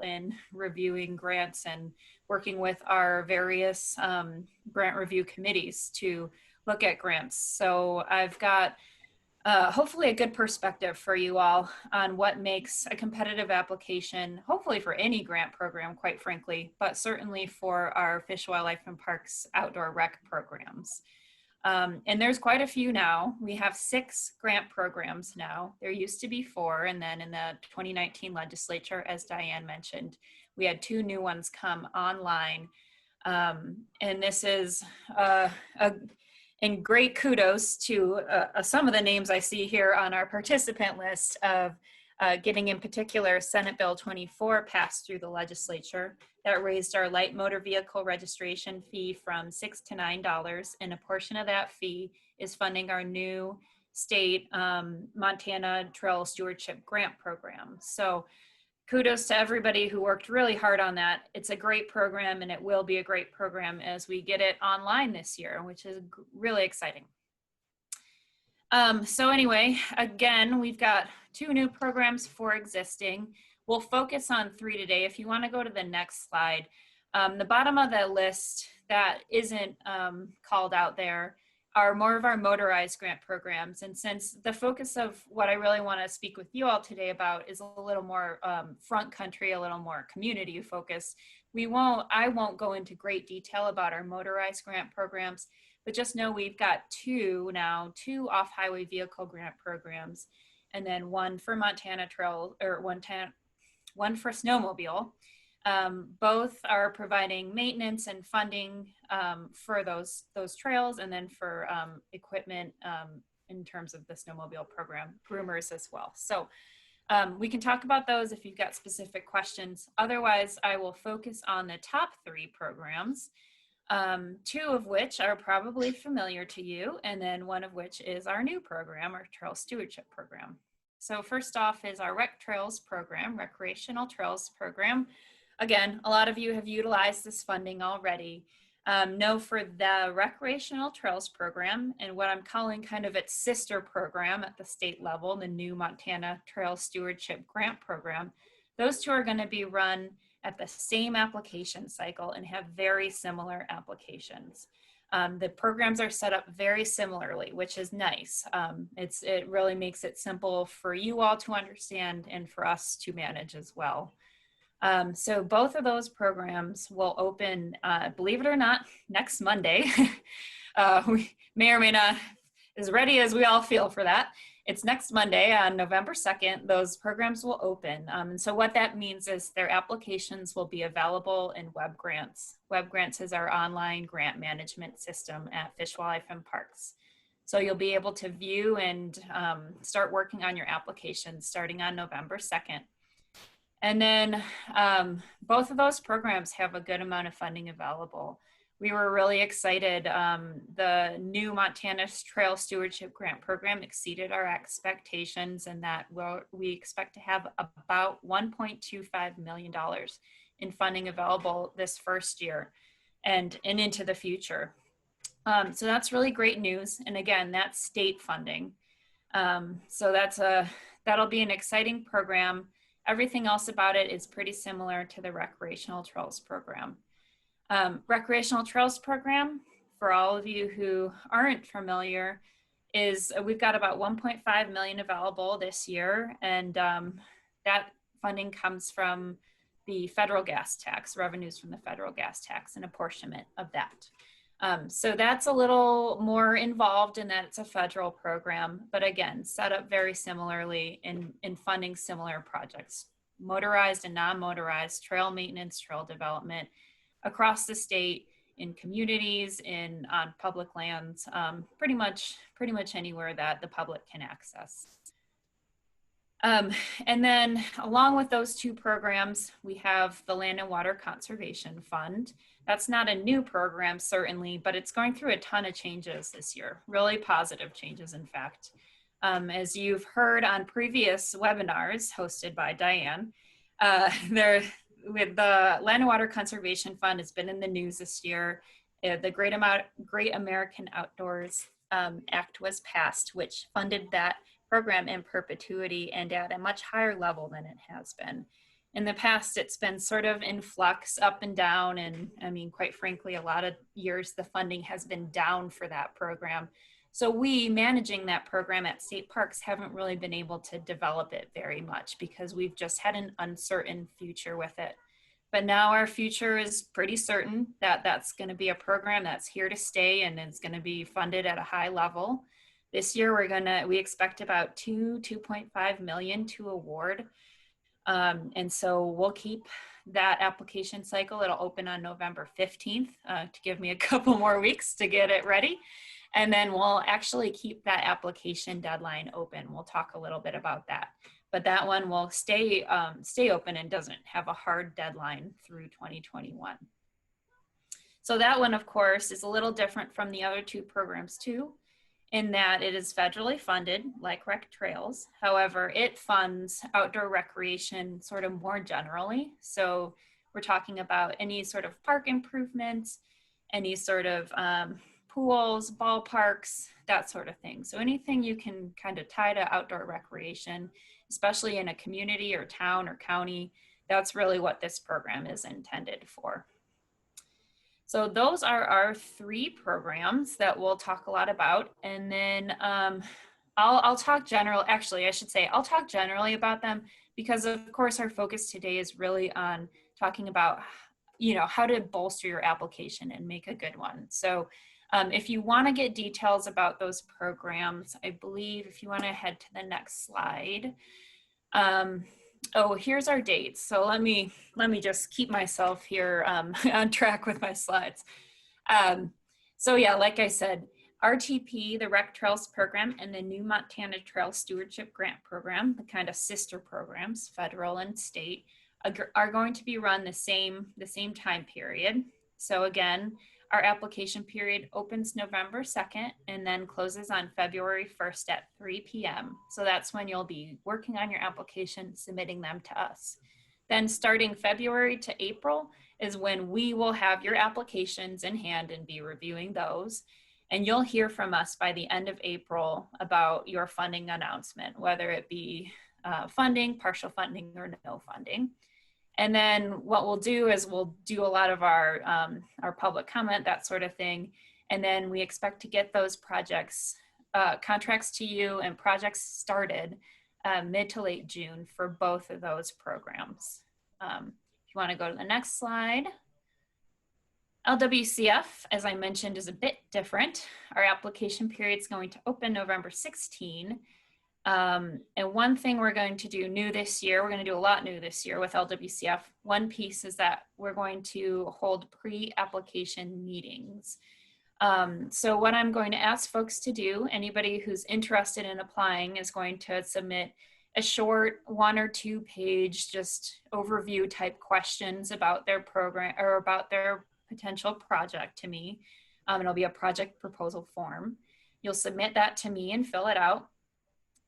in reviewing grants and working with our various grant review committees to look at grants. So I've got hopefully a good perspective for you all on what makes a competitive application, hopefully for any grant program, quite frankly, but certainly for our Fish, Wildlife, and Parks outdoor rec programs. And there's quite a few now. We have 6 grant programs now. There used to be 4, and then in the 2019 legislature, as Diane mentioned, we had 2 new ones come online. And this is and great kudos to some of the names I see here on our participant list of getting in particular Senate Bill 24 passed through the legislature. That raised our light motor vehicle registration fee from $6 to $9, and a portion of that fee is funding our new state Montana Trail Stewardship Grant Program. So kudos to everybody who worked really hard on that. It's a great program, and it will be a great program as we get it online this year, which is really exciting. So anyway, again, we've got 2 new programs, 4 existing. We'll focus on 3 today. If you want to go to the next slide, the bottom of the list that isn't called out there are more of our motorized grant programs. And since the focus of what I really want to speak with you all today about is a little more front country, a little more community focused, I won't go into great detail about our motorized grant programs, but just know we've got 2 off-highway vehicle grant programs, and then 1 for Montana Trail, or one for snowmobile. Both are providing maintenance and funding for those trails, and then for equipment in terms of the snowmobile program, groomers as well. So we can talk about those if you've got specific questions. Otherwise, I will focus on the top 3 programs, 2 of which are probably familiar to you, and then 1 of which is our new program, our Trail Stewardship Program. So first off is our Rec Trails program, Recreational Trails Program. Again, a lot of you have utilized this funding already. Know for the Recreational Trails Program, and what I'm calling kind of its sister program at the state level, the new Montana Trail Stewardship Grant Program, those 2 are going to be run at the same application cycle and have very similar applications. The programs are set up very similarly, which is nice. It really makes it simple for you all to understand and for us to manage as well. So both of those programs will open, believe it or not, next Monday. We may or may not, as ready as we all feel for that. It's next Monday on November 2nd, those programs will open. And so what that means is their applications will be available in Web Grants. Web Grants is our online grant management system at Fish, Wildlife, and Parks. So you'll be able to view and start working on your applications starting on November 2nd. And then both of those programs have a good amount of funding available. We were really excited. The new Montana Trail Stewardship Grant Program exceeded our expectations, and that we expect to have about $1.25 million in funding available this first year and into the future. So that's really great news. And again, that's state funding. So that'll be an exciting program. Everything else about it is pretty similar to the Recreational Trails Program. Recreational Trails Program, for all of you who aren't familiar, is we've got about 1.5 million available this year, and that funding comes from the federal gas tax, revenues from the federal gas tax, and apportionment of that. So that's a little more involved in that it's a federal program, but again, set up very similarly in funding similar projects, motorized and non-motorized trail maintenance, trail development across the state, in communities, on public lands, pretty much anywhere that the public can access. And then along with those 2 programs, we have the Land and Water Conservation Fund. That's not a new program, certainly, but it's going through a ton of changes this year, really positive changes, in fact. As you've heard on previous webinars hosted by Diane, with the Land and Water Conservation Fund has been in the news this year. The Great American Outdoors Act was passed, which funded that program in perpetuity and at a much higher level than it has been. In the past, it's been sort of in flux, up and down. And I mean, quite frankly, a lot of years the funding has been down for that program. So we, managing that program at state parks, haven't really been able to develop it very much because we've just had an uncertain future with it. But now our future is pretty certain that that's going to be a program that's here to stay and is going to be funded at a high level. This year, we expect about 2.5 million to award. And so we'll keep that application cycle. It'll open on November 15th to give me a couple more weeks to get it ready. And then we'll actually keep that application deadline open. We'll talk a little bit about that. But that one will stay open and doesn't have a hard deadline through 2021. So that one, of course, is a little different from the other two programs too, in that it is federally funded, like Rec Trails. However, it funds outdoor recreation sort of more generally. So we're talking about any sort of park improvements, any sort of pools, ballparks, that sort of thing. So anything you can kind of tie to outdoor recreation, especially in a community or town or county, that's really what this program is intended for. So those are our three programs that we'll talk a lot about. And then I'll talk I'll talk generally about them because of course our focus today is really on talking about, how to bolster your application and make a good one. So if you want to get details about those programs, I believe if you want to head to the next slide. Oh, here's our dates. So let me just keep myself here on track with my slides. So yeah, like I said, RTP, the Rec Trails program, and the New Montana Trail Stewardship Grant Program, the kind of sister programs, federal and state, are going to be run the same time period. So again, our application period opens November 2nd and then closes on February 1st at 3 p.m. So that's when you'll be working on your application, submitting them to us. Then starting February to April is when we will have your applications in hand and be reviewing those. And you'll hear from us by the end of April about your funding announcement, whether it be funding, partial funding, or no funding. And then what we'll do is we'll do a lot of our public comment, that sort of thing. And then we expect to get those projects, contracts to you and projects started mid to late June for both of those programs. If you want to go to the next slide. LWCF, as I mentioned, is a bit different. Our application period is going to open November 16. And one thing we're going to do new this year, we're going to do a lot new this year with LWCF. One piece is that we're going to hold pre-application meetings. So what I'm going to ask folks to do, anybody who's interested in applying is going to submit a short 1 or 2 page, just overview type questions about their program or about their potential project to me. It'll be a project proposal form. You'll submit that to me and fill it out.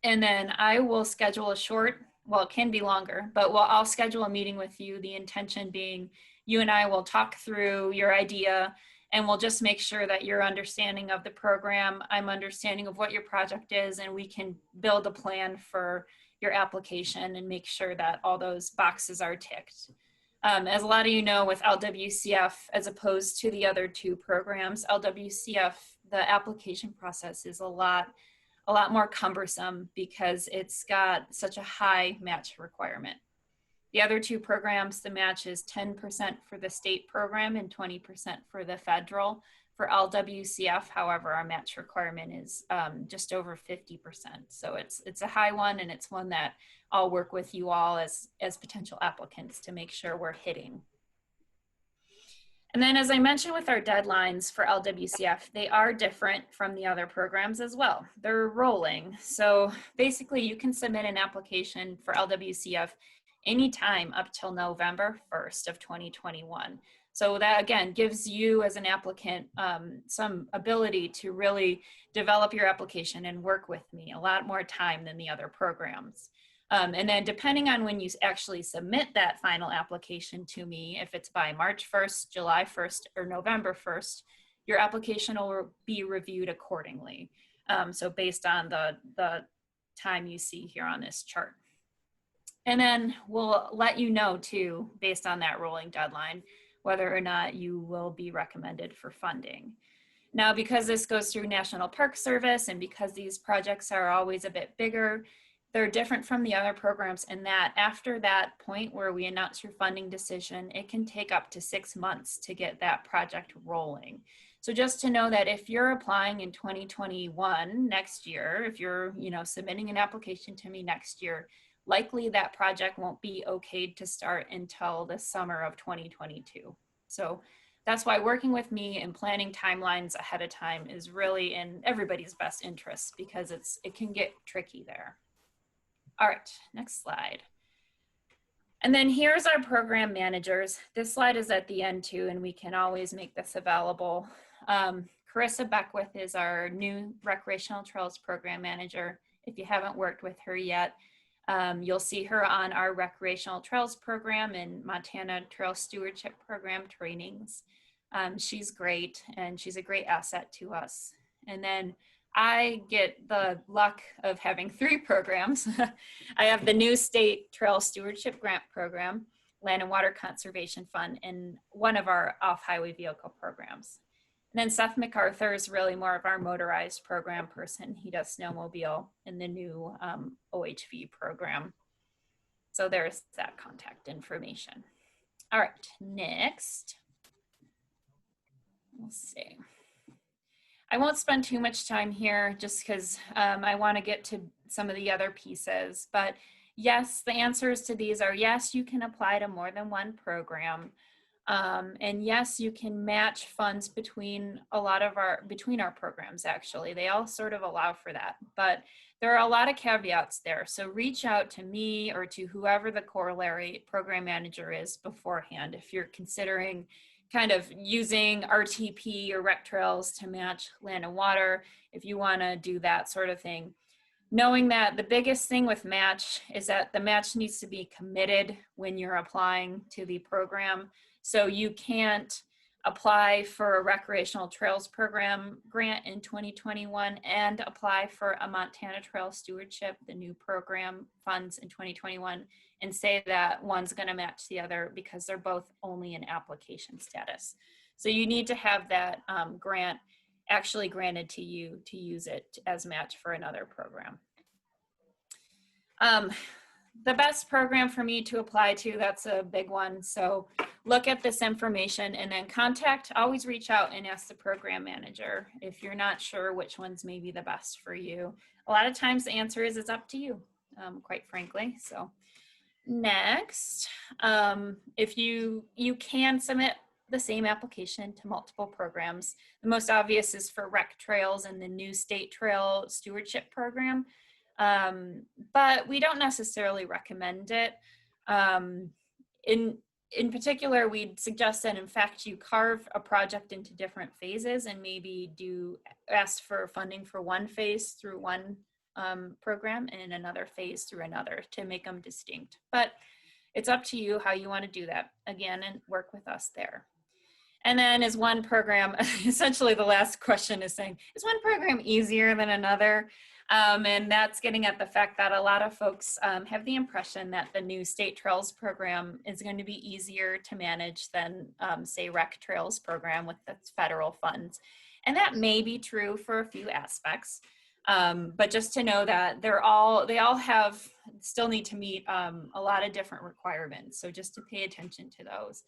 And then I will schedule a short, well, it can be longer, but I'll schedule a meeting with you. The intention being you and I will talk through your idea and we'll just make sure that your understanding of the program, I'm understanding of what your project is, and we can build a plan for your application and make sure that all those boxes are ticked. As a lot of you know, with LWCF, as opposed to the other 2 programs, LWCF, the application process is a lot more cumbersome because it's got such a high match requirement. The other 2 programs, the match is 10% for the state program and 20% for the federal. For LWCF, however, our match requirement is just over 50%. So it's a high one, and it's one that I'll work with you all as potential applicants to make sure we're hitting. And then, as I mentioned with our deadlines for LWCF, they are different from the other programs as well. They're rolling. So basically, you can submit an application for LWCF anytime up till November 1st of 2021. So that, again, gives you as an applicant some ability to really develop your application and work with me, a lot more time than the other programs. And then depending on when you actually submit that final application to me, if it's by March 1st, July 1st, or November 1st, your application will be reviewed accordingly. So based on the time you see here on this chart. And then we'll let you know too, based on that rolling deadline, whether or not you will be recommended for funding. Now, because this goes through National Park Service and because these projects are always a bit bigger, they're different from the other programs in that after that point where we announce your funding decision, it can take up to 6 months to get that project rolling. So just to know that if you're applying in 2021 next year, if you're submitting an application to me next year, likely that project won't be okayed to start until the summer of 2022. So that's why working with me and planning timelines ahead of time is really in everybody's best interest, because it can get tricky there. All right, next slide. And then here's our program managers. This slide is at the end too, and we can always make this available. Carissa Beckwith is our new Recreational Trails Program Manager. If you haven't worked with her yet, you'll see her on our Recreational Trails Program and Montana Trail Stewardship Program trainings. She's great, and she's a great asset to us. And then I get the luck of having 3 programs. I have the new State Trail Stewardship Grant Program, Land and Water Conservation Fund, and one of our off-highway vehicle programs. And then Seth MacArthur is really more of our motorized program person. He does snowmobile in the new OHV program. So there's that contact information. All right, next. We'll see. I won't spend too much time here just because I want to get to some of the other pieces. But yes, the answers to these are yes, you can apply to more than one program. And yes, you can match funds between our programs, actually. They all sort of allow for that. But there are a lot of caveats there. So reach out to me or to whoever the corollary program manager is beforehand if you're considering kind of using RTP or rec trails to match land and water, if you want to do that sort of thing. Knowing that the biggest thing with match is that the match needs to be committed when you're applying to the program. So you can't apply for a recreational trails program grant in 2021 and apply for a Montana Trail Stewardship, the new program funds in 2021, and say that one's going to match the other, because they're both only in application status. So you need to have that grant actually granted to you to use it as match for another program. The best program for me to apply to, that's a big one. So look at this information and then always reach out and ask the program manager if you're not sure which one's maybe the best for you. A lot of times the answer is it's up to you, quite frankly. So next, if you can submit the same application to multiple programs. The most obvious is for rec trails and the new State Trail Stewardship Program. But we don't necessarily recommend it. In particular, we'd suggest that in fact you carve a project into different phases and maybe ask for funding for one phase through one program and another phase through another to make them distinct. But it's up to you how you want to do that, again, and work with us there. And then is one program, essentially the last question is saying, is one program easier than another? And that's getting at the fact that a lot of folks have the impression that the new State Trails program is going to be easier to manage than, say, Rec Trails program with the federal funds. And that may be true for a few aspects. But just to know that they all still need to meet a lot of different requirements. So just to pay attention to those.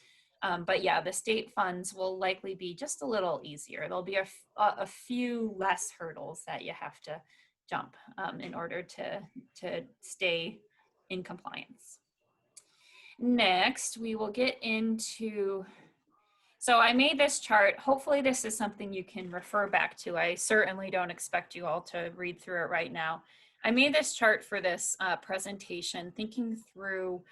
But yeah, the state funds will likely be just a little easier. There'll be a few less hurdles that you have to jump in order to stay in compliance. Next, we will get into, so I made this chart. Hopefully this is something you can refer back to. I certainly don't expect you all to read through it right now. I made this chart for this presentation, thinking through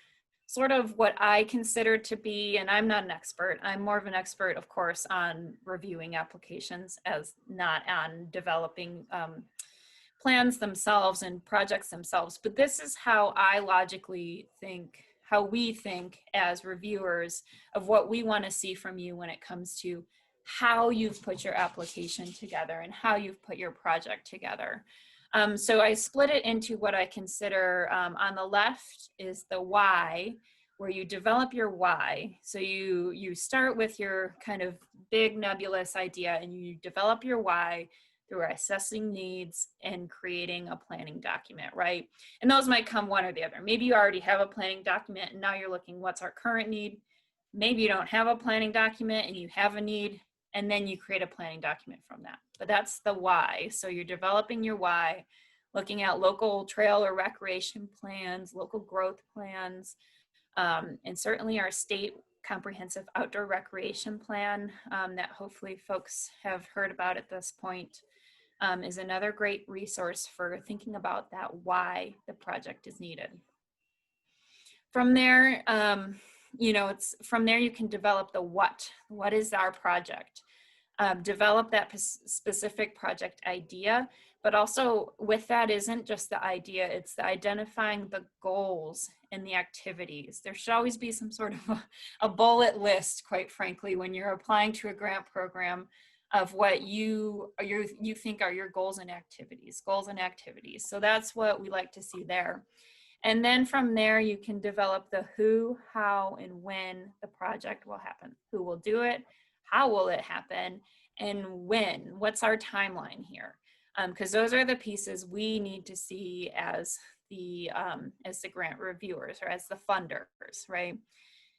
sort of what I consider to be, and I'm not an expert, I'm more of an expert, of course, on reviewing applications as not on developing plans themselves and projects themselves. But this is how I logically think, how we think as reviewers of what we want to see from you when it comes to how you've put your application together and how you've put your project together. So I split it into what I consider, on the left is the why, where you develop your why. So you start with your kind of big nebulous idea and you develop your why through assessing needs and creating a planning document, right? And those might come one or the other. Maybe you already have a planning document and now you're looking, what's our current need? Maybe you don't have a planning document and you have a need, and then you create a planning document from that. But that's the why. So you're developing your why, looking at local trail or recreation plans, local growth plans, and certainly our state comprehensive outdoor recreation plan that hopefully folks have heard about at this point is another great resource for thinking about that why the project is needed. From there, it's from there you can develop the what. What is our project? Develop that specific project idea, but also with that isn't just the idea, it's the identifying the goals and the activities. There should always be some sort of a bullet list, quite frankly, when you're applying to a grant program of what you think are your goals and activities. So that's what we like to see there. And then from there, you can develop the who, how, and when the project will happen. Who will do it? How will it happen? And when? What's our timeline here? Because those are the pieces we need to see as the grant reviewers or as the funders, right?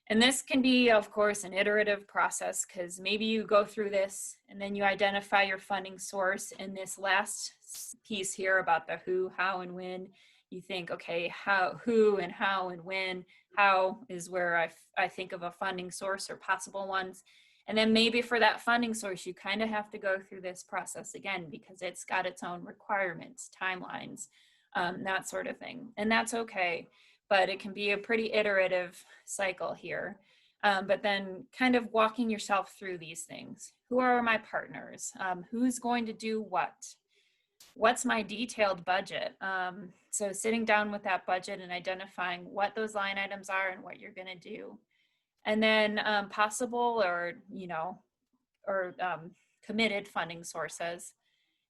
And this can be, of course, an iterative process because maybe you go through this and then you identify your funding source. And this last piece here about the who, how, and when, you think, okay, who and how and when. How is where I think of a funding source or possible ones. And then maybe for that funding source, you kind of have to go through this process again because it's got its own requirements, timelines, that sort of thing. And that's okay, but it can be a pretty iterative cycle here. But then kind of walking yourself through these things. Who are my partners? Who's going to do what? What's my detailed budget? So sitting down with that budget and identifying what those line items are and what you're going to do. And then possible or committed funding sources.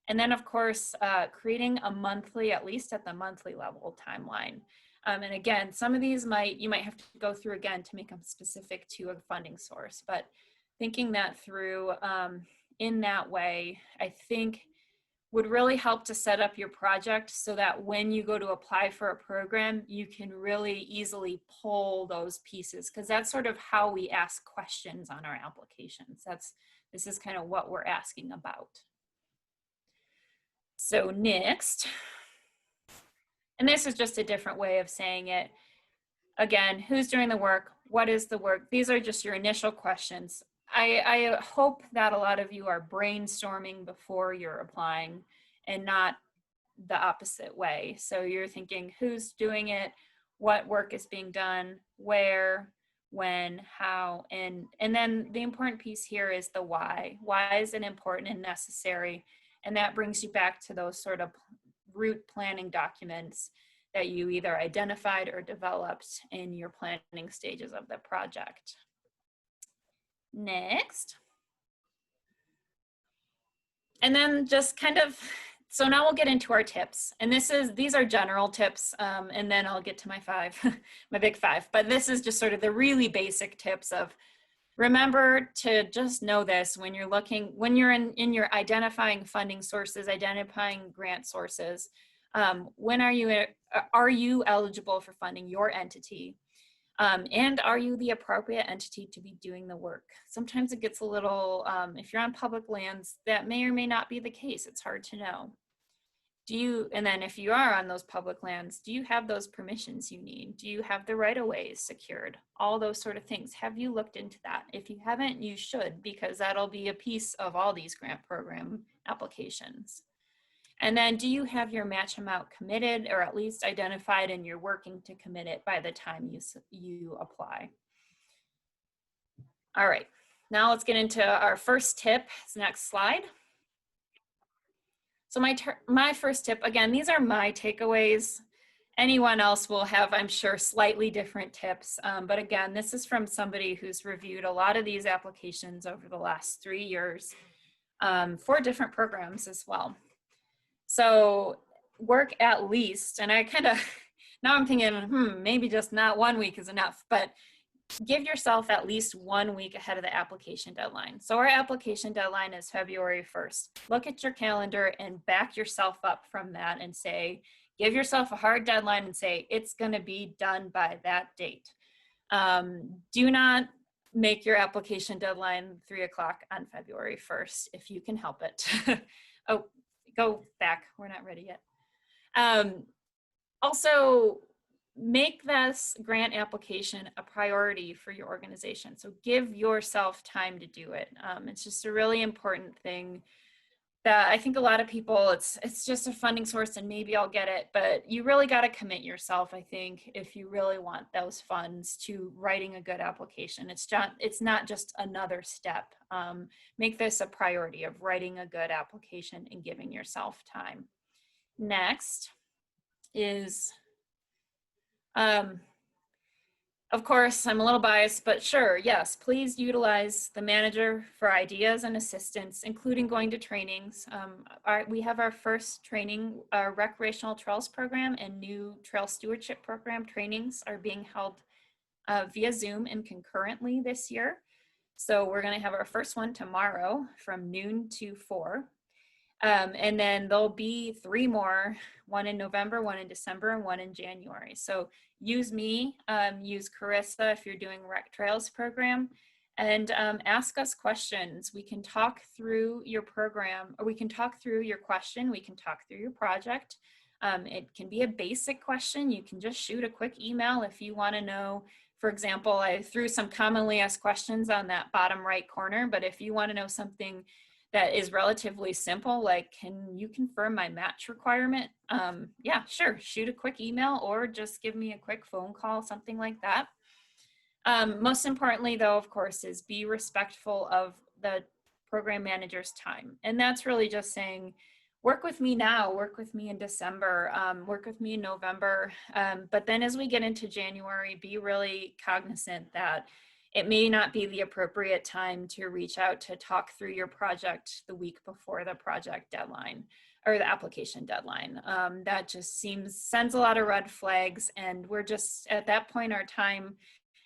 And then of course, creating a monthly, at least at the monthly level, timeline. And again, some of these you might have to go through again to make them specific to a funding source, but thinking that through in that way, I think would really help to set up your project so that when you go to apply for a program, you can really easily pull those pieces, because that's sort of how we ask questions on our applications. This is kind of what we're asking about. So next, and this is just a different way of saying it. Again, who's doing the work? What is the work? These are just your initial questions. I hope that a lot of you are brainstorming before you're applying and not the opposite way. So you're thinking who's doing it, what work is being done, where, when, how, and then the important piece here is the why. Why is it important and necessary? And that brings you back to those sort of route planning documents that you either identified or developed in your planning stages of the project. Next. And then just kind of, so now we'll get into our tips. And these are general tips, and then I'll get to my my big five. But this is just sort of the really basic tips of remember to just know this when you're looking, when you're in your identifying funding sources, identifying grant sources, when are you eligible for funding your entity? And are you the appropriate entity to be doing the work? Sometimes it gets a little, if you're on public lands, that may or may not be the case. It's hard to know. And then if you are on those public lands, do you have those permissions you need? Do you have the right-of-ways secured? All those sort of things. Have you looked into that? If you haven't, you should, because that'll be a piece of all these grant program applications. And then do you have your match amount committed or at least identified and you're working to commit it by the time you apply? All right, now let's get into our first tip. It's the next slide. So my first tip, again, these are my takeaways. Anyone else will have, I'm sure, slightly different tips. But again, this is from somebody who's reviewed a lot of these applications over the last 3 years for different programs as well. So work at least, and I kind of, now I'm thinking, maybe just not 1 week is enough, but give yourself at least 1 week ahead of the application deadline. So our application deadline is February 1st. Look at your calendar and back yourself up from that and say, give yourself a hard deadline and say, it's going to be done by that date. Do not make your application deadline 3 o'clock on February 1st if you can help it. Oh, go back. We're not ready yet. Also, make this grant application a priority for your organization. So give yourself time to do it. It's just a really important thing that I think a lot of people, it's just a funding source and maybe I'll get it, but you really got to commit yourself, I think, if you really want those funds, to writing a good application. It's not just another step. Make this a priority of writing a good application and giving yourself time. Next is, of course, I'm a little biased, but sure, yes, please utilize the manager for ideas and assistance, including going to trainings. We have our first training, our recreational trails program and new trail stewardship program trainings are being held via Zoom and concurrently this year. So we're going to have our first one tomorrow from noon to 4. And then there'll be 3 more, one in November, one in December, and one in January. So use me, use Carissa if you're doing Rec Trails program, and ask us questions. We can talk through your program, or we can talk through your question, we can talk through your project. It can be a basic question. You can just shoot a quick email if you want to know. For example, I threw some commonly asked questions on that bottom right corner, but if you want to know something that is relatively simple, like, can you confirm my match requirement? Yeah, sure, shoot a quick email or just give me a quick phone call, something like that. Most importantly though, of course, is be respectful of the program manager's time. And that's really just saying, work with me now, work with me in December, work with me in November. But then as we get into January, be really cognizant that it may not be the appropriate time to reach out to talk through your project the week before the project deadline or the application deadline. That just sends a lot of red flags, and we're just, at that point, our time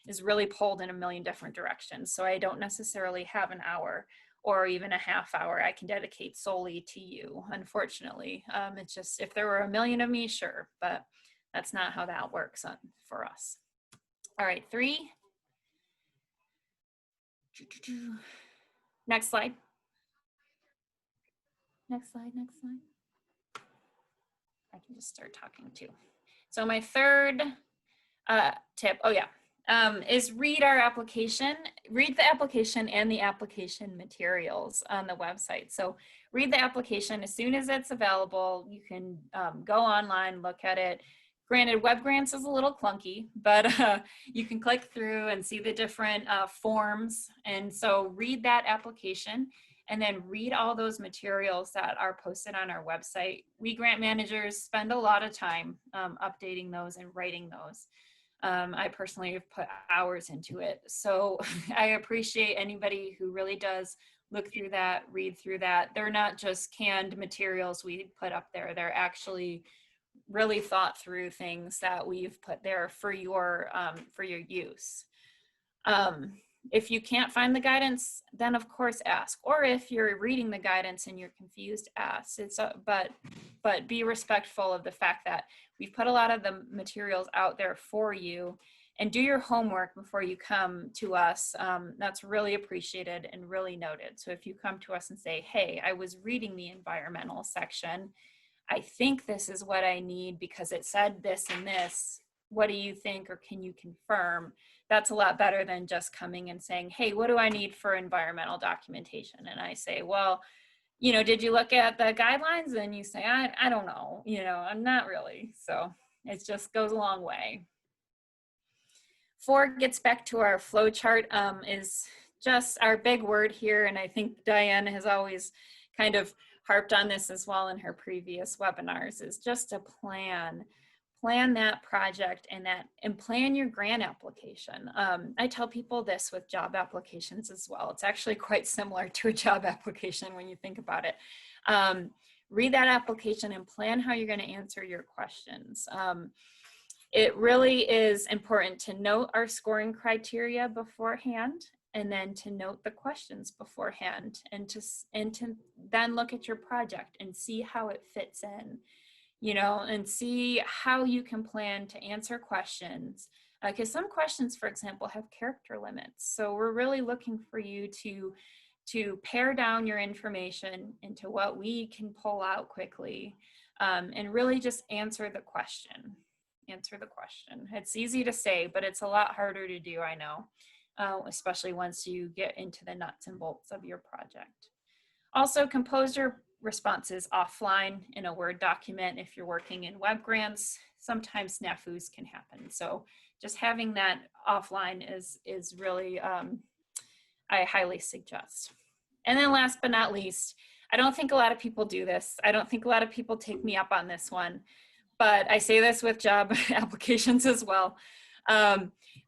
is really pulled in a million different directions. So I don't necessarily have an hour or even a half hour I can dedicate solely to you, unfortunately. It's just, if there were a million of me, sure, but that's not how that works for us. All right, 3. Next slide. Next slide, next slide. I can just start talking too. So my third tip, is read our application. Read the application and the application materials on the website. So read the application as soon as it's available. You can go online, look at it. Granted, web grants is a little clunky, but you can click through and see the different forms. And so read that application and then read all those materials that are posted on our website. We grant managers spend a lot of time updating those and writing those. I personally have put hours into it. So I appreciate anybody who really does look through that, read through that. They're not just canned materials we put up there. They're actually really thought through things that we've put there for your use. If you can't find the guidance, then of course ask. Or if you're reading the guidance and you're confused, ask. But be respectful of the fact that we've put a lot of the materials out there for you, and do your homework before you come to us. That's really appreciated and really noted. So if you come to us and say, hey, I was reading the environmental section, I think this is what I need because it said this and this. What do you think, or can you confirm? That's a lot better than just coming and saying, hey, what do I need for environmental documentation? And I say, well, did you look at the guidelines? And you say, I don't know, I'm not really. So it just goes a long way. 4 gets back to our flow chart, is just our big word here. And I think Diane has always kind of harped on this as well in her previous webinars, is just a plan that project and plan your grant application. I tell people this with job applications as well. It's actually quite similar to a job application when you think about it. read that application and plan how you're going to answer your questions. It really is important to note our scoring criteria beforehand, and then to note the questions beforehand, and to then look at your project and see how it fits in, you know, and see how you can plan to answer questions. Because some questions, for example, have character limits. So we're really looking for you to pare down your information into what we can pull out quickly, and really just answer the question. Answer the question. It's easy to say, but it's a lot harder to do, I know, especially once you get into the nuts and bolts of your project. Also, compose your responses offline in a Word document. If you're working in web grants, sometimes snafus can happen. So just having that offline is really, I highly suggest. And then last but not least, I don't think a lot of people do this. I don't think a lot of people take me up on this one, but I say this with job applications as well.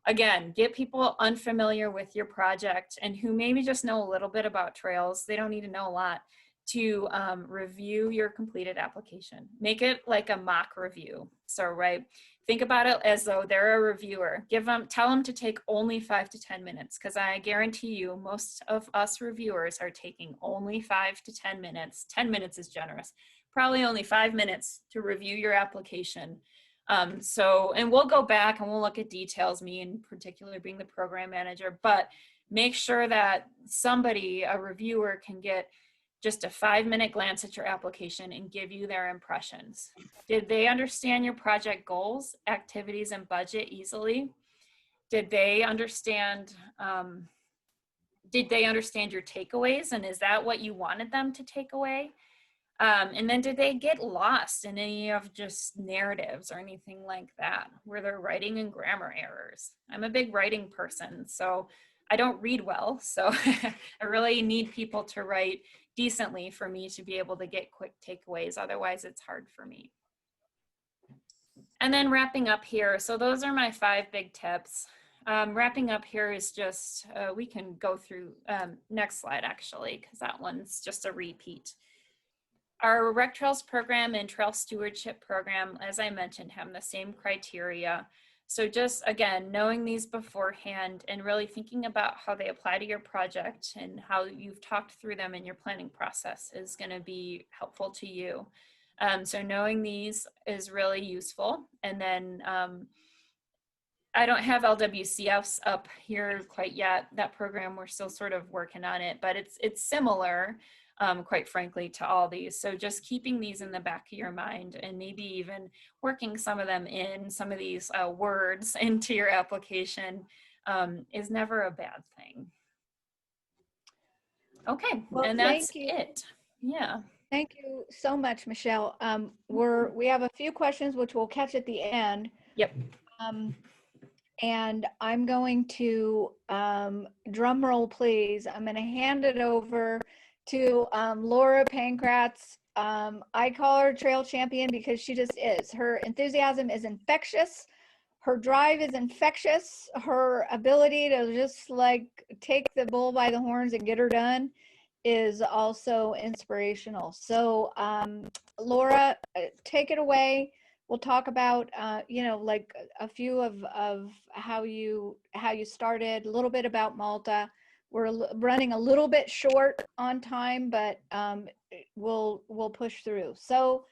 Again, get people unfamiliar with your project and who maybe just know a little bit about trails. They don't need to know a lot to review your completed application. Make it like a mock review. So, right, think about it as though they're a reviewer. Tell them to take only 5 to 10 minutes, because I guarantee you most of us reviewers are taking only 5 to 10 minutes. 10 minutes is generous. Probably only 5 minutes to review your application. And we'll go back and we'll look at details, me in particular being the program manager, but make sure that somebody, a reviewer, can get just a 5-minute glance at your application and give you their impressions. Did they understand your project goals, activities, and budget easily? Did they understand your takeaways, and is that what you wanted them to take away? And then did they get lost in any of just narratives or anything like that? Were there writing and grammar errors? I'm a big writing person, so I don't read well. So I really need people to write decently for me to be able to get quick takeaways. Otherwise, it's hard for me. And then wrapping up here. So those are my 5 big tips. Wrapping up here is just, we can go through next slide actually, because that one's just a repeat. Our Rec Trails program and Trail Stewardship program, as I mentioned, have the same criteria. So just, again, knowing these beforehand and really thinking about how they apply to your project and how you've talked through them in your planning process is going to be helpful to you. So knowing these is really useful. And then I don't have LWCFs up here quite yet. That program, we're still sort of working on it, but it's similar. Quite frankly, to all these. So just keeping these in the back of your mind and maybe even working some of them in, some of these words into your application is never a bad thing. Okay, well, and that's it. Yeah. Thank you so much, Michelle. We have a few questions which we'll catch at the end. Yep. And I'm going to, drum roll please, I'm going to hand it over to Laura Pankratz. I call her trail champion because she just is. Her enthusiasm is infectious. Her drive is infectious. Her ability to just like take the bull by the horns and get her done is also inspirational. So Laura, take it away. We'll talk about, like a few of how you started, a little bit about MALTA. We're running a little bit short on time, but we'll push through. So,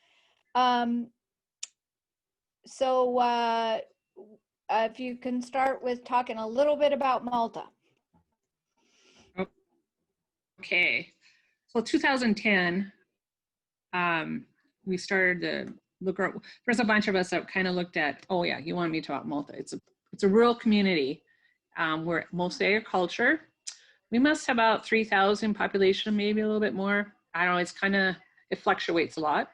if you can start with talking a little bit about MALTA. Okay, so 2010, we started to look at. There's a bunch of us that kind of looked at. Oh yeah, you want me to talk about MALTA? It's a rural community. We're mostly agriculture. We must have about 3,000 population, maybe a little bit more. I don't know, it fluctuates a lot.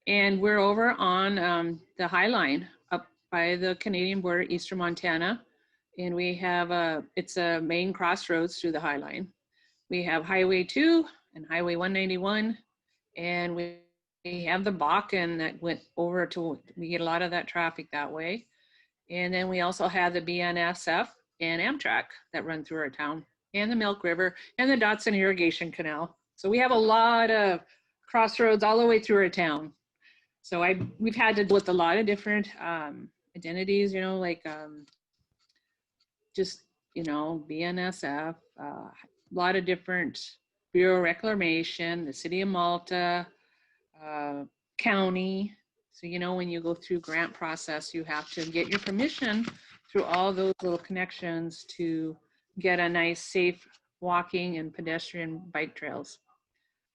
And we're over on the High Line up by the Canadian border, eastern Montana. And we have it's a main crossroads through the High Line. We have Highway 2 and Highway 191. And we have the Bakken that went over to, we get a lot of that traffic that way. And then we also have the BNSF and Amtrak that run through our town, and the Milk River, and the Dotson Irrigation Canal. So we have a lot of crossroads all the way through our town. So we've had to deal with a lot of different identities, you know, like just, you know, BNSF, a lot of different Bureau of Reclamation, the City of Malta, county. So, you know, when you go through grant process, you have to get your permission through all those little connections to get a nice, safe walking and pedestrian bike trails.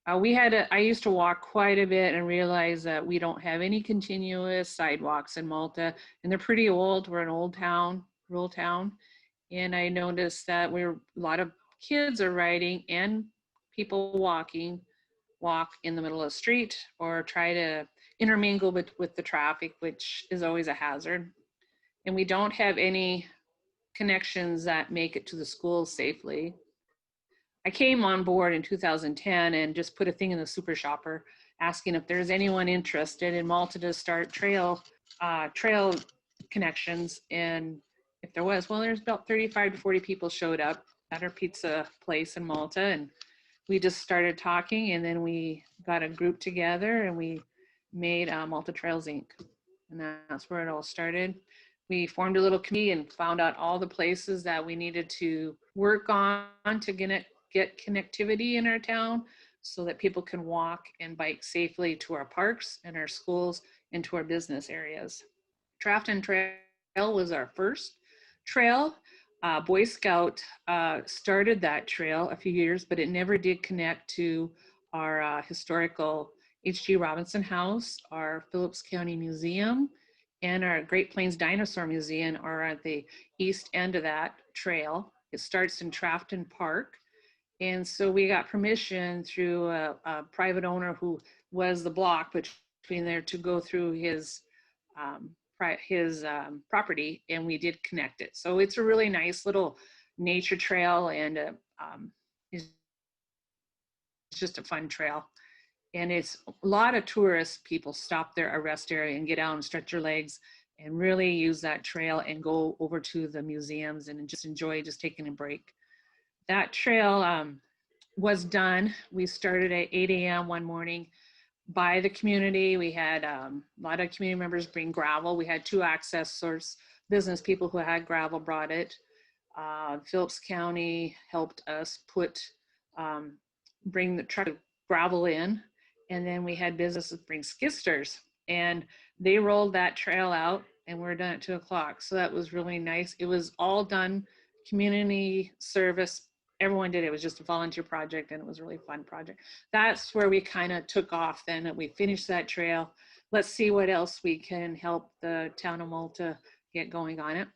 I used to walk quite a bit and realized that we don't have any continuous sidewalks in Malta, and they're pretty old. We're an old town, rural town. And I noticed that a lot of kids are riding and people walk in the middle of the street or try to intermingle with the traffic, which is always a hazard. And we don't have any connections that make it to the schools safely. I came on board in 2010 and just put a thing in the super shopper asking if there's anyone interested in Malta to start trail connections. And if there was, well, there's about 35 to 40 people showed up at our pizza place in Malta, and we just started talking, and then we got a group together and we made Malta Trails Inc. And that's where it all started. We formed a little committee and found out all the places that we needed to work on to get connectivity in our town so that people can walk and bike safely to our parks and our schools and to our business areas. Trafton Trail was our first trail. Boy Scout started that trail a few years, but it never did connect to our historical H.G. Robinson House, our Phillips County Museum, and our Great Plains Dinosaur Museum are at the east end of that trail. It starts in Trafton Park. And so we got permission through a private owner who was the block between there to go through his property, and we did connect it. So it's a really nice little nature trail, and it's just a fun trail. And it's a lot of tourists, people stop there, rest area, and get out and stretch your legs and really use that trail and go over to the museums and just enjoy just taking a break. That trail was done. We started at 8 a.m. one morning by the community. We had a lot of community members bring gravel. We had 2 access source business people who had gravel brought it. Phillips County helped us bring the truck of gravel in. And then we had businesses bring skisters, and they rolled that trail out, and we're done at 2 o'clock. So that was really nice. It was all done community service. Everyone did it. It was just a volunteer project, and it was a really fun project. That's where we kind of took off then. We finished that trail. Let's see what else we can help the town of Malta get going on it.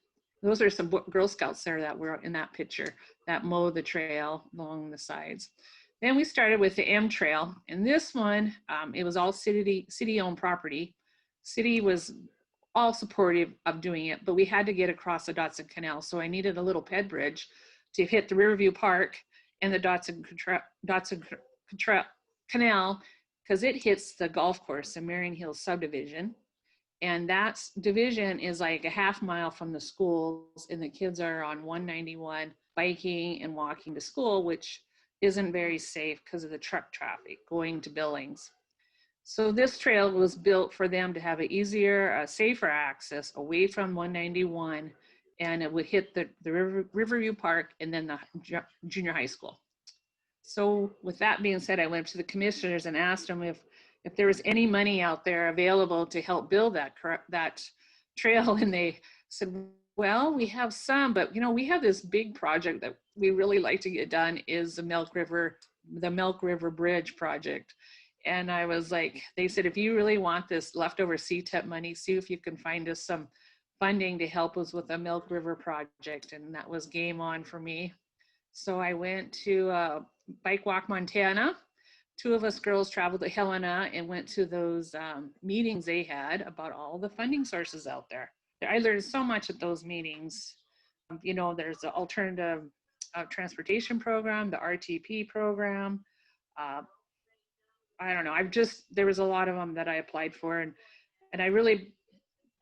Those are some Girl Scouts there that were in that picture that mow the trail along the sides. Then we started with the M Trail, and this one, it was all city-owned property. City was all supportive of doing it, but we had to get across the Dotson Canal, so I needed a little ped bridge to hit the Riverview Park and the Dotson Canal, because it hits the golf course, the Marion Hills subdivision. And that division is like a half mile from the schools, and the kids are on 191 biking and walking to school, which isn't very safe because of the truck traffic going to Billings. So this trail was built for them to have an easier, safer access away from 191, and it would hit the Riverview Park and then the junior high school. So with that being said, I went to the commissioners and asked them if there was any money out there available to help build that trail, and they said, well, we have some, but you know, we have this big project that we really like to get done, is the Milk River Bridge project. And I was like, they said, if you really want this leftover CTEP money, see if you can find us some funding to help us with the Milk River project. And that was game on for me. So I went to Bike Walk Montana. 2 of us girls traveled to Helena and went to those meetings they had about all the funding sources out there. I learned so much at those meetings. You know, there's the alternative transportation program, the RTP program. I don't know, there was a lot of them that I applied for, and I really,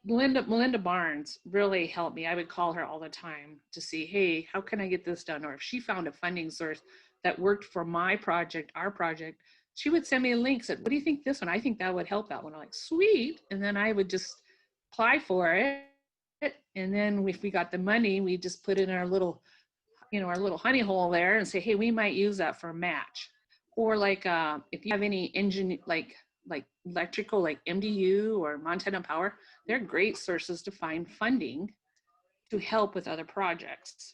Melinda Barnes really helped me. I would call her all the time to see, hey, how can I get this done? Or if she found a funding source that worked for my project, our project, she would send me a link, said, what do you think this one? I think that would help that one. I'm like, sweet. And then I would just apply for it. And then if we got the money, we just put it in our little, our little honey hole there and say, hey, we might use that for a match. Or like, if you have any engine, like electrical, like MDU or Montana Power, they're great sources to find funding to help with other projects.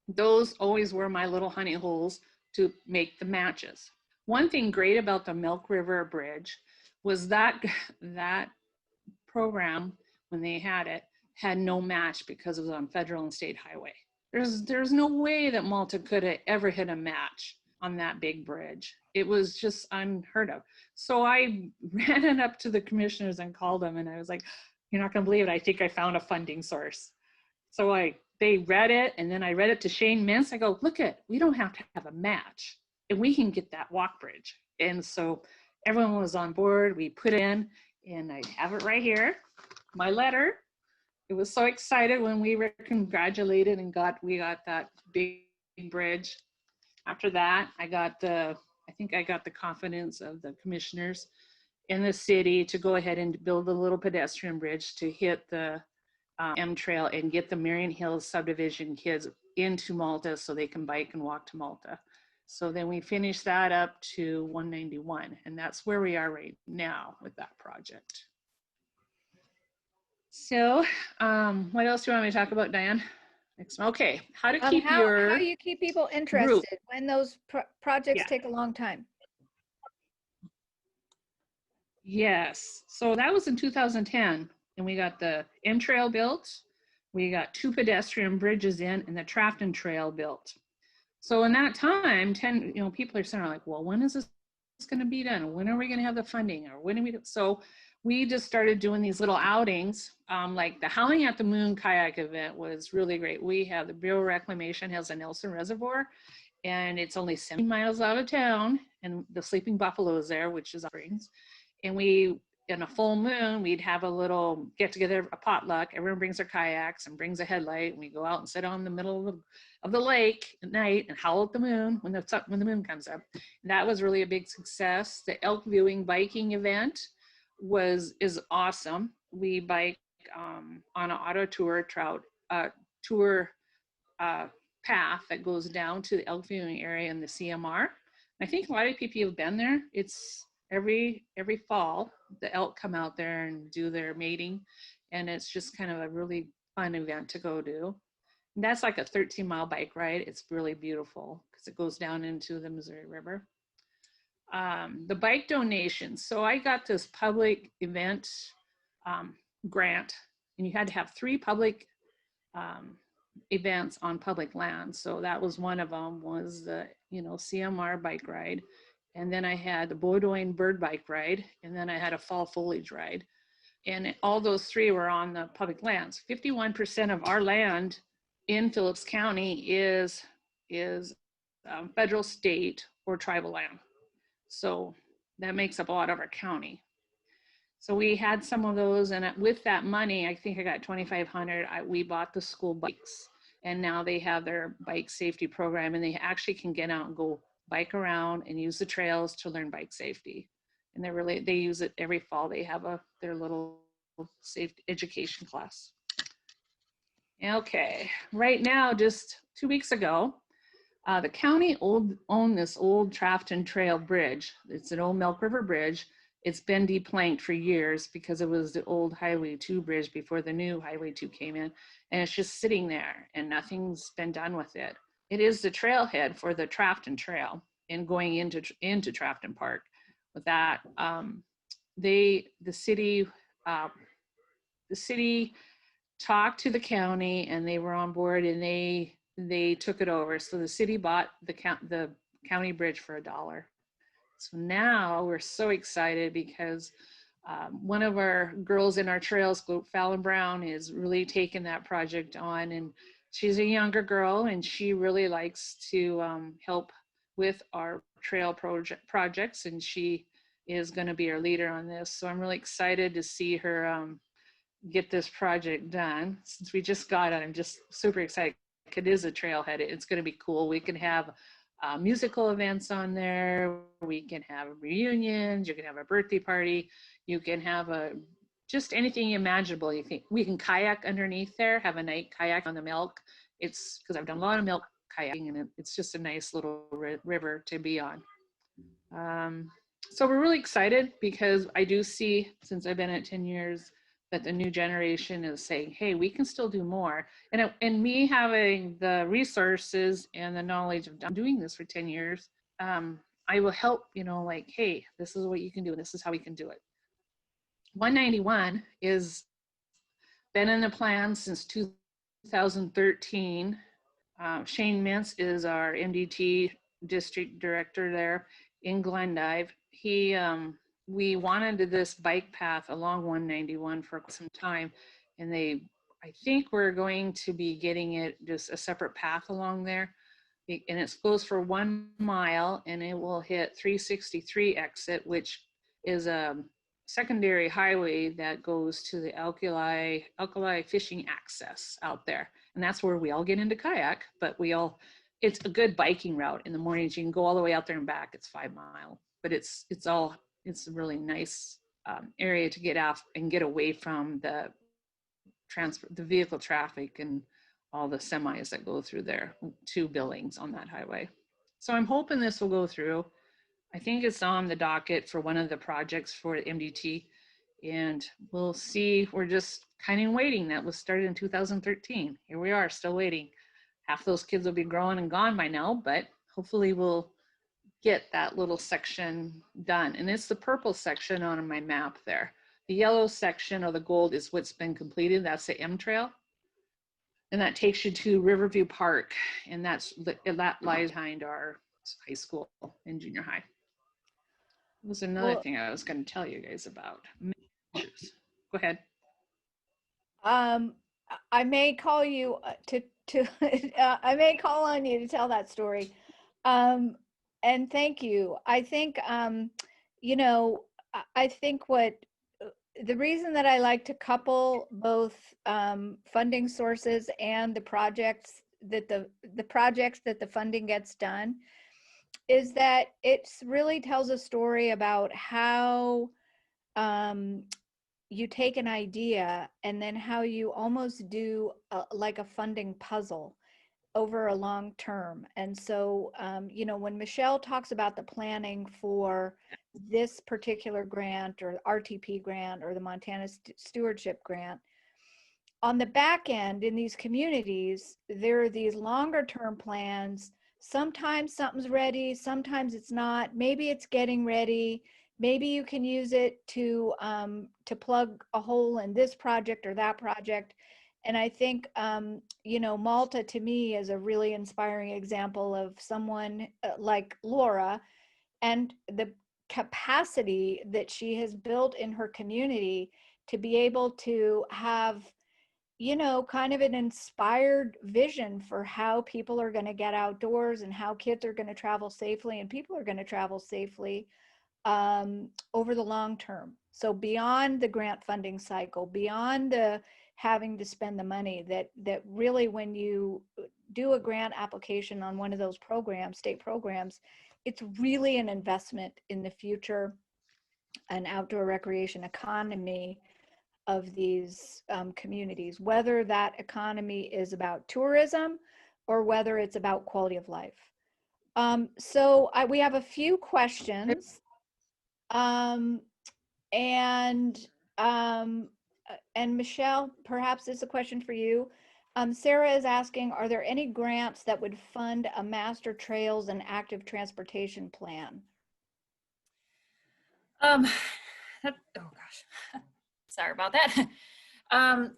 Those always were my little honey holes to make the matches. One thing great about the Milk River Bridge was that program, when they had it, had no match because it was on federal and state highway. There's no way that Malta could have ever hit a match on that big bridge. It was just unheard of. So I ran it up to the commissioners and called them, and I was like, you're not gonna believe it, I think I found a funding source. So they read it, and then I read it to Shane Mintz. I go, look we don't have to have a match, and we can get that walk bridge. And so everyone was on board. We put it in, and I have it right here, my letter. It was so excited when we were congratulated and we got that big bridge. After that, I think I got the confidence of the commissioners in the city to go ahead and build a little pedestrian bridge to hit the M Trail and get the Marion Hills subdivision kids into Malta so they can bike and walk to Malta. So then we finished that up to 191, and that's where we are right now with that project. So what else do you want me to talk about, Diane? Okay, how to keep how you keep people interested group. when those projects take a long time. Yes, so that was in 2010, and we got the M Trail built, we got 2 pedestrian bridges in, and the Trafton Trail built. So in that time, people are saying like, well, when is this going to be done? When are we going to have the funding? Or when are we? So we just started doing these little outings, like the Howling at the Moon kayak event was really great. We have the Bureau of Reclamation has a Nelson Reservoir, and it's only 70 miles out of town, and the Sleeping Buffalo is there, which is Springs. And we, in a full moon, we'd have a little get together, a potluck. Everyone brings their kayaks and brings a headlight, and we go out and sit on the middle of the lake at night and howl at the moon when the moon comes up. And that was really a big success. The elk viewing biking event is awesome. We bike on an auto tour path that goes down to the elk viewing area in the CMR. I think a lot of people have been there. It's every fall the elk come out there and do their mating, and it's just kind of a really fun event to go do. And that's like a 13-mile bike ride. It's really beautiful because it goes down into the Missouri River. The bike donations. So I got this public event grant, and you had to have 3 public events on public land. So that was one of them, was the CMR bike ride. And then I had the Bowdoin bird bike ride, and then I had a fall foliage ride. And all those 3 were on the public lands. 51% of our land in Phillips County is federal, state, or tribal land. So that makes up a lot of our county. So we had some of those, and with that money, I think I got $2,500. We bought the school bikes, and now they have their bike safety program, and they actually can get out and go bike around and use the trails to learn bike safety. And they use it every fall. They have their little safety education class. Okay, right now, just 2 weeks ago, the county owned this old Trafton Trail bridge. It's an old Milk River bridge. It's been deplanked for years because it was the old Highway 2 bridge before the new Highway 2 came in. And it's just sitting there and nothing's been done with it. It is the trailhead for the Trafton Trail and going into Trafton Park. With that, the city talked to the county, and they were on board, and they took it over. So the city bought the county bridge for $1. So now we're so excited because one of our girls in our trails group, Fallon Brown, is really taking that project on, and she's a younger girl, and she really likes to help with our trail projects, and she is going to be our leader on this. So I'm really excited to see her get this project done. Since we just got it, I'm just super excited. It is a trailhead. It's going to be cool. We can have musical events on there. We can have reunions. You can have a birthday party. You can have just anything imaginable. You think we can kayak underneath there, have a night kayak on the Milk. It's because I've done a lot of Milk kayaking, and it's just a nice little river to be on. So we're really excited because I do see, since I've been at 10 years, that the new generation is saying, hey, we can still do more. And me having the resources and the knowledge of doing this for 10 years, I will help, like, hey, this is what you can do. This is how we can do it. 191 is been in the plan since 2013. Shane Mintz is our MDT district director there in Glendive. We wanted this bike path along 191 for some time, and I think we're going to be getting it just a separate path along there, and it goes for 1 mile, and it will hit 363 exit, which is a secondary highway that goes to the alkali fishing access out there, and that's where we all get into kayak. But it's a good biking route in the mornings. You can go all the way out there and back. It's 5 miles, but it's a really nice area to get off and get away from the vehicle traffic and all the semis that go through there, 2 Billings on that highway. So I'm hoping this will go through. I think it's on the docket for one of the projects for MDT, and we'll see. We're just kind of waiting. That was started in 2013. Here we are, still waiting. Half those kids will be grown and gone by now, but hopefully we'll get that little section done. And it's the purple section on my map there. The yellow section, or the gold, is what's been completed. That's the M Trail. And that takes you to Riverview Park. And that lies behind our high school and junior high. It was another thing I was going to tell you guys about. Go ahead. I may call you I may call on you to tell that story. And thank you. I think, I think the reason that I like to couple both funding sources and the projects that the funding gets done is that it really tells a story about how you take an idea and then how you almost do like a funding puzzle over a long term. And so, when Michelle talks about the planning for this particular grant or RTP grant or the Montana Stewardship Grant, on the back end in these communities, there are these longer term plans. Sometimes something's ready, sometimes it's not. Maybe it's getting ready. Maybe you can use it to plug a hole in this project or that project. And I think, MALTA to me is a really inspiring example of someone like Laura and the capacity that she has built in her community to be able to have, kind of an inspired vision for how people are going to get outdoors and how kids are going to travel safely and people are going to travel safely over the long term. So beyond the grant funding cycle, beyond the having to spend the money, that really when you do a grant application on one of those programs, state programs, it's really an investment in the future and outdoor recreation economy of these communities, whether that economy is about tourism or whether it's about quality of life. So we have a few questions. And Michelle, perhaps this is a question for you. Sarah is asking, are there any grants that would fund a master trails and active transportation plan? Oh gosh, sorry about that.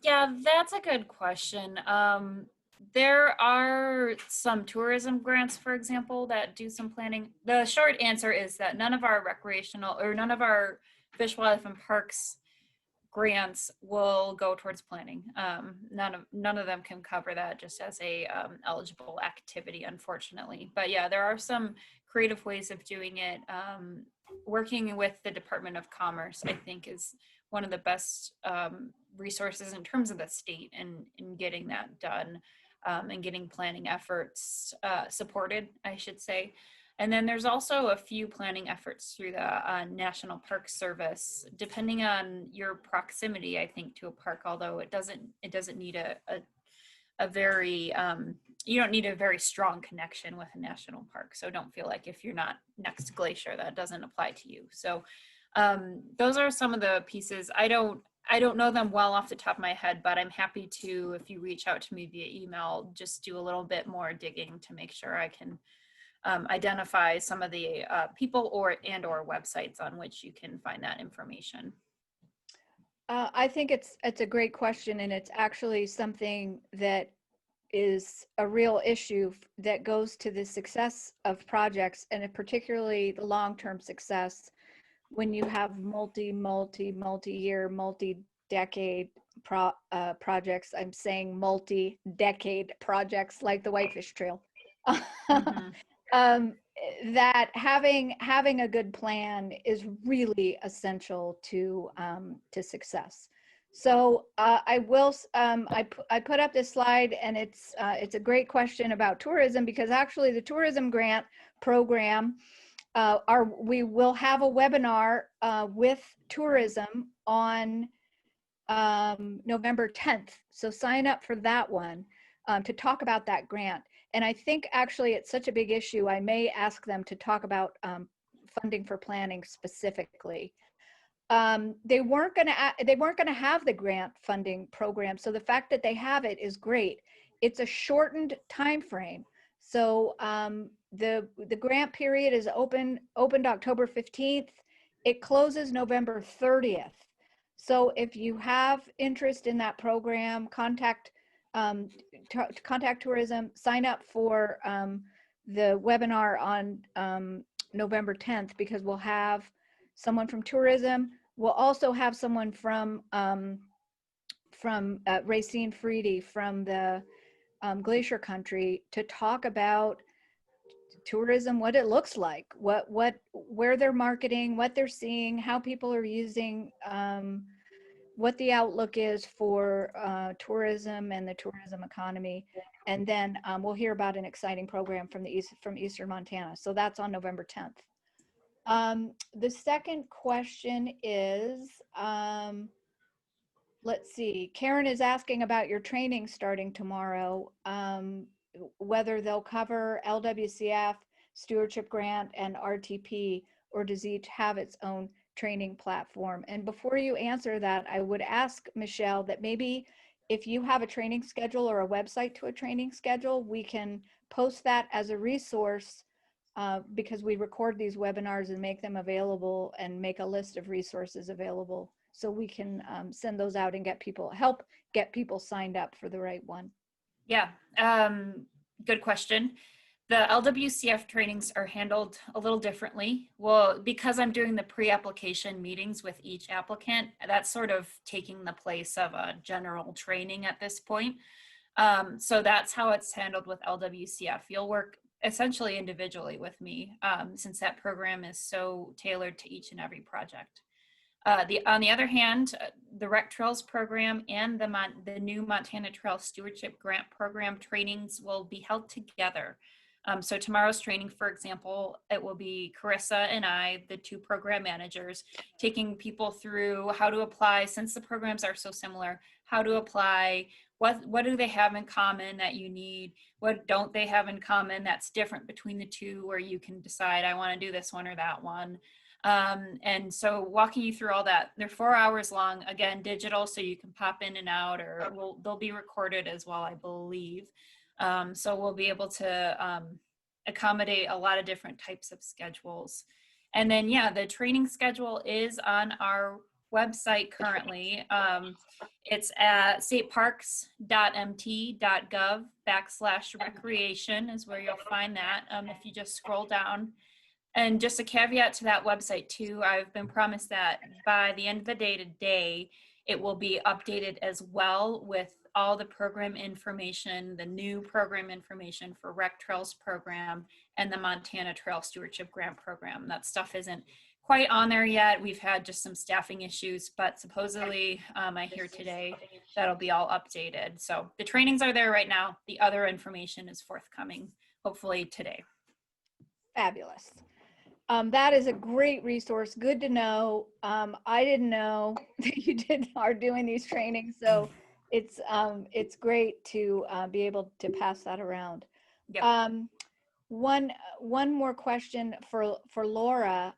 Yeah, that's a good question. There are some tourism grants, for example, that do some planning. The short answer is that none of our Fish, Wildlife, and Parks grants will go towards planning. None of them can cover that just as a eligible activity, unfortunately. But yeah, there are some creative ways of doing it. Working with the Department of Commerce, I think, is one of the best resources in terms of the state and in getting that done. and getting planning efforts supported, I should say. And then there's also a few planning efforts through the National Park Service, depending on your proximity, I think, to a park, although it doesn't need a very, you don't need a very strong connection with a national park. So don't feel like if you're not next to Glacier, that doesn't apply to you. So those are some of the pieces. I don't know them well off the top of my head, but I'm happy to, if you reach out to me via email, just do a little bit more digging to make sure I can identify some of the people or websites on which you can find that information. I think it's a great question, and it's actually something that is a real issue that goes to the success of projects, and particularly the long-term success when you have multi-year, multi-decade projects. I'm saying multi-decade projects like the Whitefish Trail. Mm-hmm. That having a good plan is really essential to success. So I put up this slide, and it's a great question about tourism, because actually the tourism grant program, we will have a webinar with tourism on November 10th. So sign up for that one to talk about that grant. And I think actually it's such a big issue, I may ask them to talk about funding for planning specifically. They weren't going to have the grant funding program, so the fact that they have it is great. It's a shortened time frame. So the grant period is opened October 15th. It closes November 30th. So if you have interest in that program, contact tourism, sign up for the webinar on November 10th, because we'll have someone from tourism. We'll also have someone from Racine Freedy from the Glacier Country to talk about tourism, what it looks like, where they're marketing, what they're seeing, how people are using, what the outlook is for tourism and the tourism economy. And then we'll hear about an exciting program from Eastern Montana. So that's on November 10th. The second question is, let's see, Karen is asking about your training starting tomorrow, whether they'll cover LWCF, Stewardship Grant, and RTP, or does each have its own training platform? And before you answer that, I would ask Michelle that maybe if you have a training schedule or a website to a training schedule, we can post that as a resource, because we record these webinars and make them available and make a list of resources available, so we can send those out and help get people signed up for the right one. Yeah, good question. The LWCF trainings are handled a little differently. Well, because I'm doing the pre-application meetings with each applicant, that's sort of taking the place of a general training at this point. So that's how it's handled with LWCF. You'll work essentially individually with me, since that program is so tailored to each and every project. On the other hand, the Rec Trails program and the new Montana Trail Stewardship Grant program trainings will be held together. So tomorrow's training, for example, it will be Carissa and I, the two program managers, taking people through how to apply, since the programs are so similar, how to apply, what do they have in common that you need, what don't they have in common that's different between the two, where you can decide, I want to do this one or that one. And so walking you through all that. They're 4 hours long, again, digital, so you can pop in and out, or they'll be recorded as well, I believe. So we'll be able to accommodate a lot of different types of schedules. And then, yeah, the training schedule is on our website currently. It's at stateparks.mt.gov/recreation is where you'll find that, if you just scroll down. And just a caveat to that website too, I've been promised that by the end of the day today, it will be updated as well with all the program information, the new program information for Rec Trails program and the Montana Trail Stewardship Grant program. That stuff isn't quite on there yet. We've had just some staffing issues, but supposedly I hear today that'll be all updated. So the trainings are there right now. The other information is forthcoming, hopefully today. Fabulous. That is a great resource. Good to know. I didn't know that you are doing these trainings, so it's great to be able to pass that around. Yep. One more question for Laura.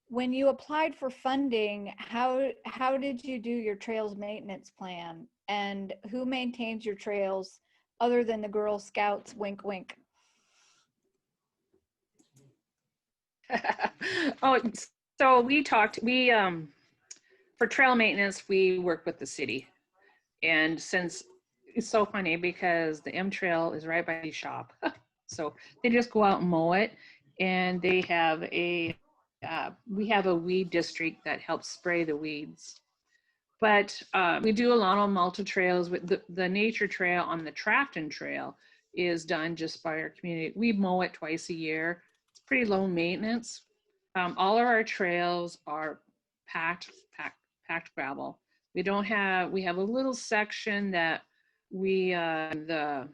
When you applied for funding, how did you do your trails maintenance plan, and who maintains your trails other than the Girl Scouts? Wink, wink. Oh, so we for trail maintenance, we work with the city. And since it's so funny because the M Trail is right by the shop. So they just go out and mow it. And they have we have a weed district that helps spray the weeds. But we do a lot of MALTA trails. With the nature trail on the Trafton Trail is done just by our community. We mow it twice a year. It's pretty low maintenance. All of our trails are packed gravel. We have a little section that the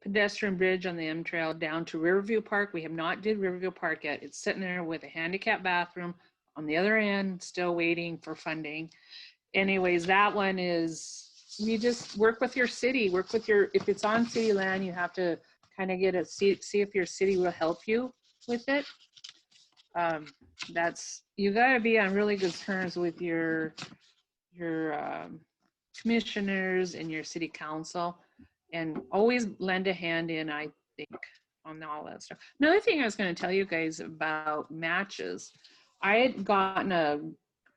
pedestrian bridge on the M Trail down to Riverview Park. We have not did Riverview Park yet. It's sitting there with a handicap bathroom on the other end, still waiting for funding. Anyways, that one is, we just work with your city, if it's on city land, you have to kind of see if your city will help you with it. You got to be on really good terms with your commissioners and your city council, and always lend a hand in, I think, on all that stuff. Another thing I was going to tell you guys about matches, I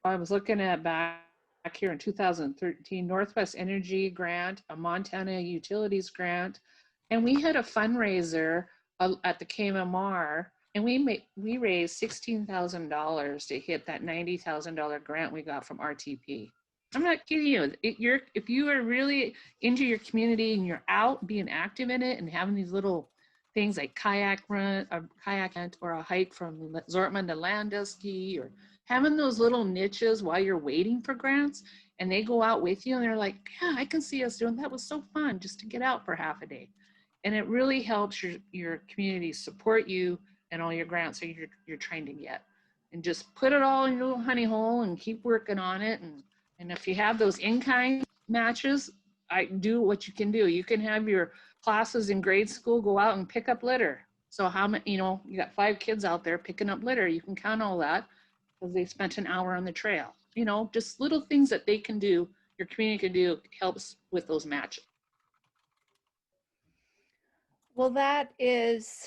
was looking at back here in 2013, Northwest Energy grant, a Montana Utilities grant, and we had a fundraiser at the KMR, and we raised $16,000 to hit that $90,000 grant we got from RTP. I'm not kidding you. If you are really into your community and you're out being active in it and having these little things like kayak hunt or a hike from Zortman to Landusky, or having those little niches while you're waiting for grants, and they go out with you and they're like, yeah, I can see us doing that. Was so fun just to get out for half a day. And it really helps your community support you and all your grants that you're trying to get. And just put it all in your little honey hole and keep working on it. And if you have those in-kind matches, do what you can do. You can have your classes in grade school go out and pick up litter. So how many, you got 5 kids out there picking up litter. You can count all that because they spent an hour on the trail. Just little things that they can do, your community can do, helps with those matches. Well, that is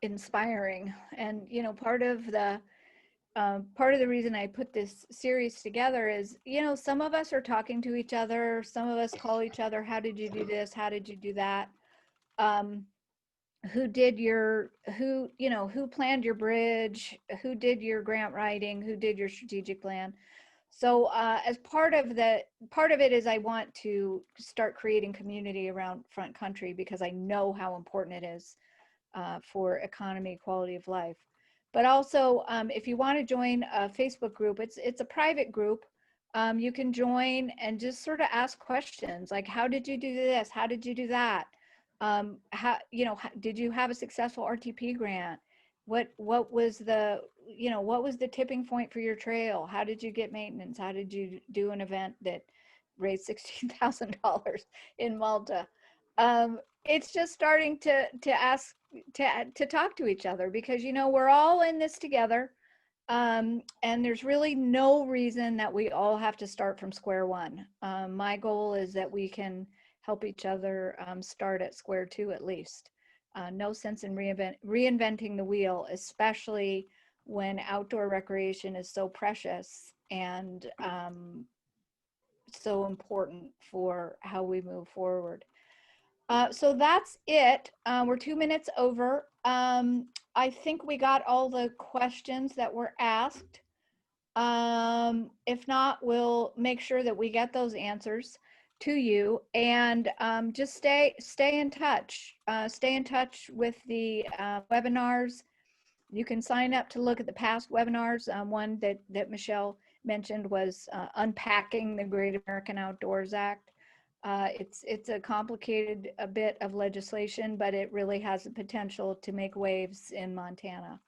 inspiring. And, part of the reason I put this series together is, some of us are talking to each other. Some of us call each other, how did you do this? How did you do that? Who planned your bridge? Who did your grant writing? Who did your strategic plan? So as part of it is I want to start creating community around Front Country, because I know how important it is for economy, quality of life. But also, if you want to join a Facebook group, it's a private group. You can join and just sort of ask questions like, how did you do this? How did you do that? Did you have a successful RTP grant? What was the tipping point for your trail? How did you get maintenance? How did you do an event that raised $16,000 in Malta? It's just starting to talk to each other, because we're all in this together, and there's really no reason that we all have to start from square one. My goal is that we can help each other start at square two at least. No sense in reinventing the wheel, especially when outdoor recreation is so precious and so important for how we move forward. So that's it. We're 2 minutes over. I think we got all the questions that were asked. If not, we'll make sure that we get those answers to you, and just stay in touch. Stay in touch with the webinars. You can sign up to look at the past webinars. One that Michelle mentioned was Unpacking the Great American Outdoors Act. It's a complicated a bit of legislation, but it really has the potential to make waves in Montana.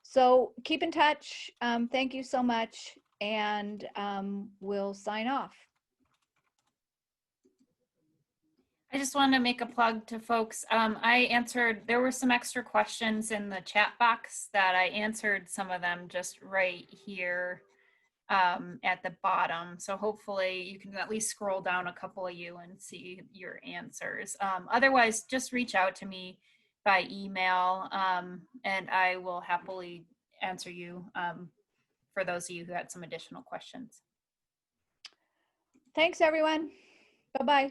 So keep in touch. Thank you so much, and we'll sign off. I just wanted to make a plug to folks. I answered, there were some extra questions in the chat box that I answered some of them just right here at the bottom. So hopefully you can at least scroll down a couple of you and see your answers. Otherwise, just reach out to me by email and I will happily answer you for those of you who had some additional questions. Thanks, everyone. Bye-bye.